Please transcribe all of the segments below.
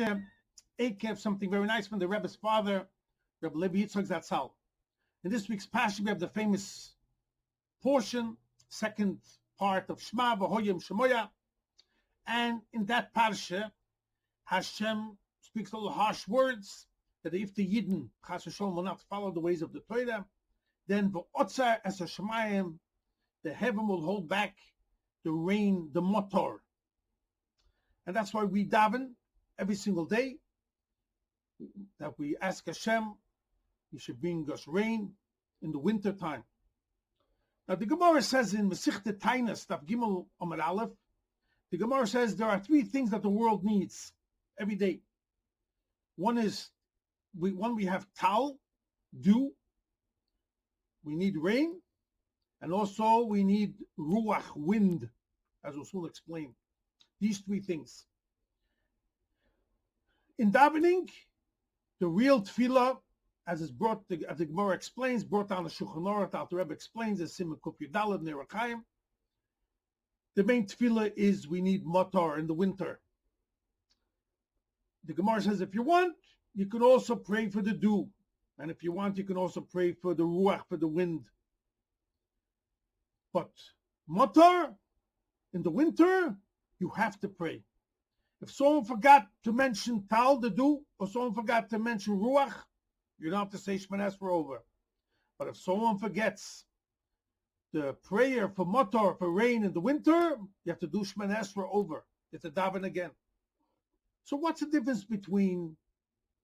Parsha, Akev, something very nice from the Rebbe's father, Rebbe Levi Yitzchok Zatzal. In this week's Parsha, we have the famous portion, second part of Shema, V'hoyim Shemoya. And in that Parsha, Hashem speaks little harsh words, that if the Yidden, Chas v'sholom, will not follow the ways of the Torah, then V'otzar es Hashemayim, the heaven will hold back the rain, the motor. And that's why we daven every single day, that we ask Hashem, He should bring us rain in the winter time. Now the Gemara says in Mesichtet Tainas, Daf Gimel Amar Aleph, the Gemara says there are three things that the world needs every day. One is, we have tal, dew, we need rain, and also we need ruach, wind, as we'll soon explain. These three things. In davening, the real tefillah, as is brought, as the Gemara explains, brought down the Shulchan Aruch, the Rebbe explains, as Simon Kuf Yudalad Nerakayim. The main tefillah is we need motor in the winter. The Gemara says if you want, you can also pray for the dew. And if you want, you can also pray for the ruach, for the wind. But motor, in the winter, you have to pray. If someone forgot to mention tal, the dew, or someone forgot to mention ruach, you don't have to say Shemana Esrei over. But if someone forgets the prayer for motor, for rain in the winter, you have to do Shemana Esrei over. You have to daven again. So what's the difference between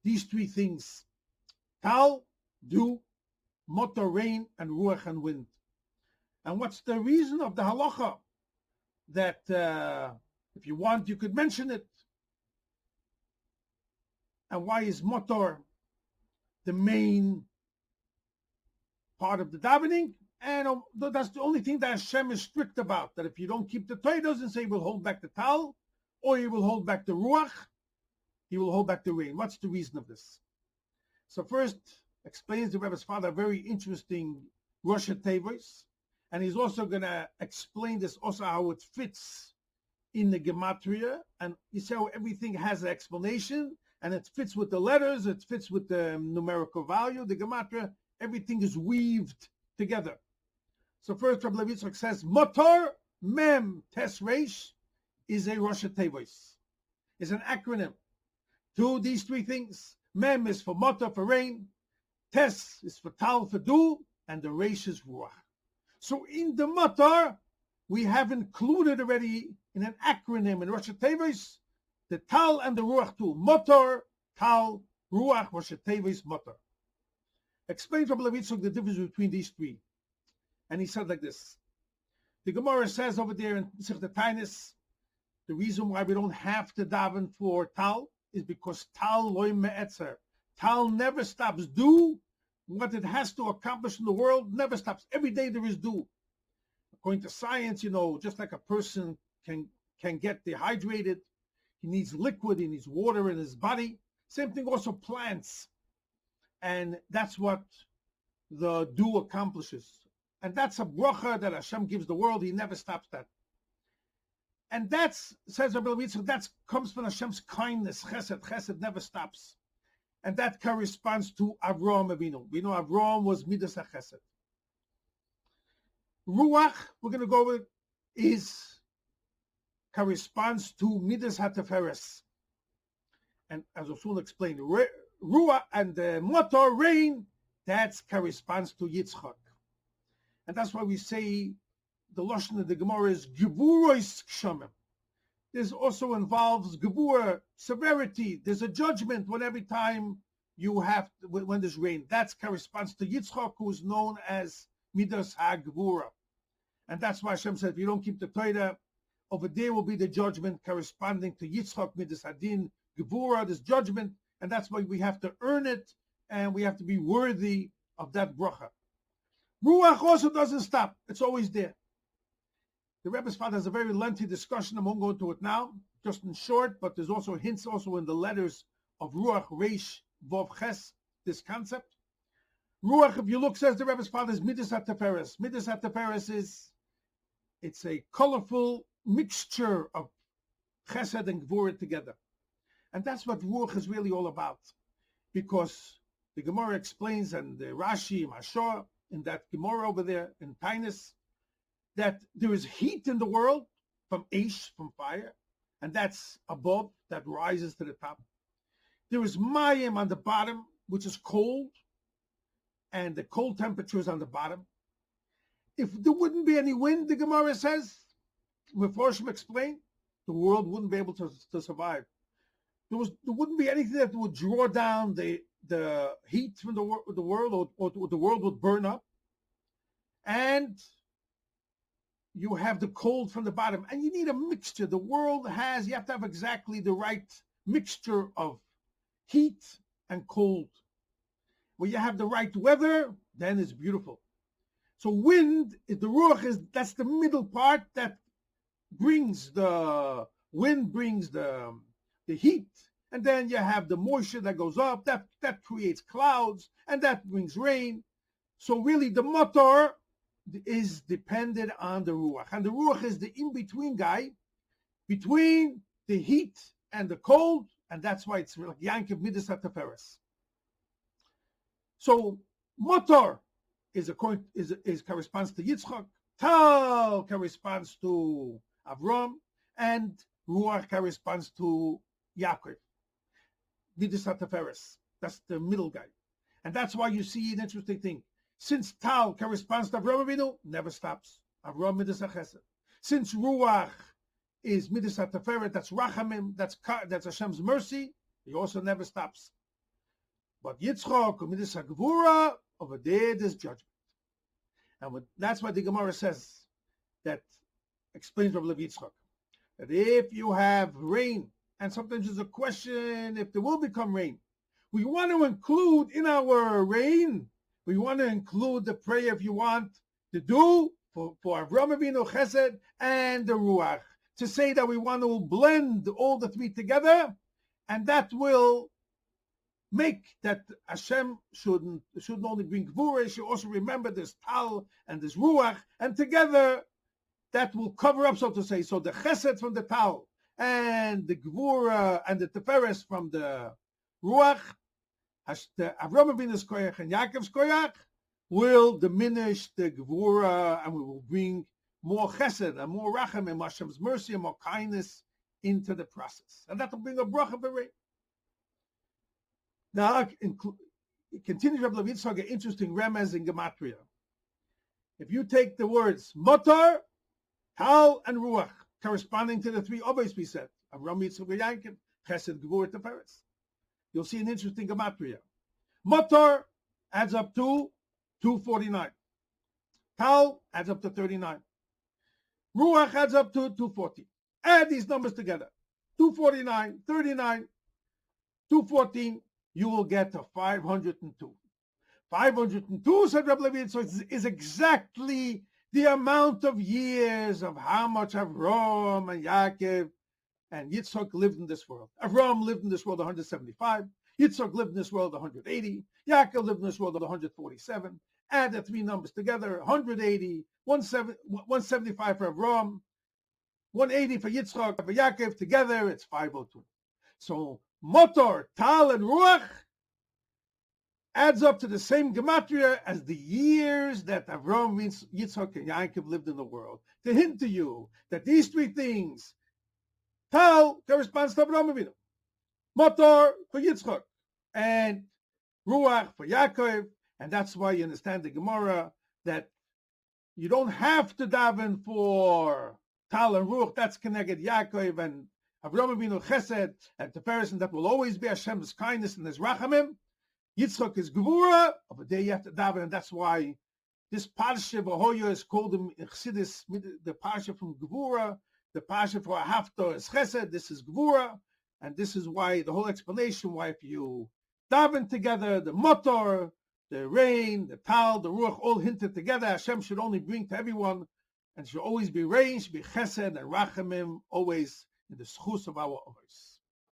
these three things? Tal, dew, motor, rain, and ruach and wind. And what's the reason of the halacha that if you want, you could mention it? And why is motor the main part of the davening? And that's the only thing that Hashem is strict about, that if you don't keep the Torah, He doesn't say He will hold back the tal, or He will hold back the ruach, He will hold back the rain. What's the reason of this? So first, explains the Rebbe's father a very interesting Rosh Tevos, and he's also going to explain this also how it fits in the Gematria, and you see how everything has an explanation, and it fits with the letters, it fits with the numerical value, the Gematria, everything is weaved together. So first, Rabbi Yitzchok says, Motor Mem Tes Reish is a Rosh Tevos, is an acronym to these three things. Mem is for motor, for rain, Tes is for tal, for dew, and the Reish is ruach. So in the motor, we have included already in an acronym in Rosh Tevos the tal and the ruach too. Motor, tal, ruach, Rosh Tevos, motor. Explains Rabbi Yitzchok the difference between these three. And he said like this. The Gemara says over there in Mesichtet Tainis, the reason why we don't have to daven for tal is because tal loy me'etzer. Tal never stops. Dew, what it has to accomplish in the world, never stops. Every day there is dew. According to science, just like a person can get dehydrated, he needs liquid, he needs water in his body. Same thing also plants. And that's what the dew accomplishes. And that's a bracha that Hashem gives the world. He never stops that. And that's, says Rabbi Yitzchok, that comes from Hashem's kindness, chesed. Chesed never stops. And that corresponds to Avraham Avinu. We know Avraham was Midas HaChesed. Ruach, we're going to go with, corresponds to Midas HaTeferes. And as I'll soon explain, Ruach and the motor, rain, that corresponds to Yitzchok. And that's why we say the Lashon of the Gemara is Gevuros Kshamim. This also involves Gevura, severity. There's a judgment when every time you have, when there's rain. That corresponds to Yitzchok, who is known as Midas HaGevura. And that's why Hashem said, if you don't keep the Torah, over there will be the judgment corresponding to Yitzchok, Midas Hadin, Gevura, this judgment. And that's why we have to earn it, and we have to be worthy of that bracha. Ruach also doesn't stop. It's always there. The Rebbe's father has a very lengthy discussion. I won't go into it now, just in short, but there's also hints also in the letters of Ruach, Reish, Vov, Ches, this concept. Ruach, if you look, says the Rebbe's father, is Midas HaTeferes. Midas HaTeferes it's a colorful mixture of Chesed and Gvura together. And that's what Ruach is really all about. Because the Gemara explains, and the Rashi, Mashor, in that Gemara over there in Tainus, that there is heat in the world from Aish, from fire, and that's above, that rises to the top. There is Mayim on the bottom, which is cold, and the cold temperature is on the bottom. If there wouldn't be any wind, the Gemara says, Meforshim explained, the world wouldn't be able to survive. There wouldn't be anything that would draw down the heat from the world, or the world would burn up. And you have the cold from the bottom, and you need a mixture. The world you have to have exactly the right mixture of heat and cold. When you have the right weather, then it's beautiful. So wind, the ruach that's the middle part that brings the wind, brings the heat, and then you have the moisture that goes up, that creates clouds, and that brings rain. So really the motor is dependent on the ruach, and the ruach is the in-between guy between the heat and the cold, and that's why it's like Yankiv Midas HaTeferes. So motor corresponds to Yitzchok, Tal corresponds to Avram, and ruach corresponds to Yaakov. Midas HaTeferes, that's the middle guy, and that's why you see an interesting thing. Since Tal corresponds to Avram Avinu, never stops. Avram Midas HaChesed. Since Ruach is Midas HaTeferet, that's Rachamim, that's Hashem's mercy, he also never stops. But Yitzchok, Midas HaGvura, over there, there's judgment. And that's why the Gemara says, that explains Rabbi Yitzchok, that if you have rain, and sometimes there's a question if there will become rain, we want to include in our rain, we want to include the prayer, if you want, to do for Avram Avinu Chesed and the Ruach, to say that we want to blend all the three together, and that will make that Hashem shouldn't only bring Gvura, he should also remember this Tal and this Ruach, and together that will cover up, so to say. So the Chesed from the Tal and the Gvura and the Teferes from the Ruach, the Avram Avinu's koyach and Yaakov's koyach will diminish the Gvura, and we will bring more Chesed and more Racham and Hashem's mercy and more kindness into the process, and that will bring a bracha for rain. Now, it continues Rabbi Yitzchok, an interesting remez in Gematria. If you take the words Motor, Tal, and Ruach, corresponding to the three others we said, Avram, Yitzchok, Yaakov, Chesed, Gvura, Teferes, you'll see an interesting Gematria. Motor adds up to 249. Tal adds up to 39. Ruach adds up to 240. Add these numbers together. 249, 39, 214, you will get to 502. 502, said Rebbe Levi, so is exactly the amount of years of how much Avram and Yaakov and Yitzchok lived in this world. Avram lived in this world 175. Yitzchok lived in this world 180. Yaakov lived in this world 147. Add the three numbers together, 180, 175 for Avram, 180 for Yitzchok, for Yaakov, together it's 502. So Motor, Tal, and Ruach adds up to the same gematria as the years that Avram, Yitzchok, and Yaakov lived in the world. To hint to you that these three things, Tal corresponds to Avram Avinu, Motor for Yitzchok, and Ruach for Yaakov, and that's why you understand the Gemara that you don't have to daven for Tal and Ruach. That's connected Yaakov and Avram Avinu Chesed and Teferes, and that will always be Hashem's kindness and His Rachamim. Yitzchok is Gevura. Over there you have to daven, and that's why this Parsha V'Hoya is called in Chassidus the Parsha from Gevura. The Parsha for Haftar is Chesed. This is Gevura, and this is why the whole explanation why if you daven together, the Motor, the rain, the Tal, the Ruach, all hinted together. Hashem should only bring to everyone, and should always be rain, should be Chesed and Rachamim, always in the schus of our others.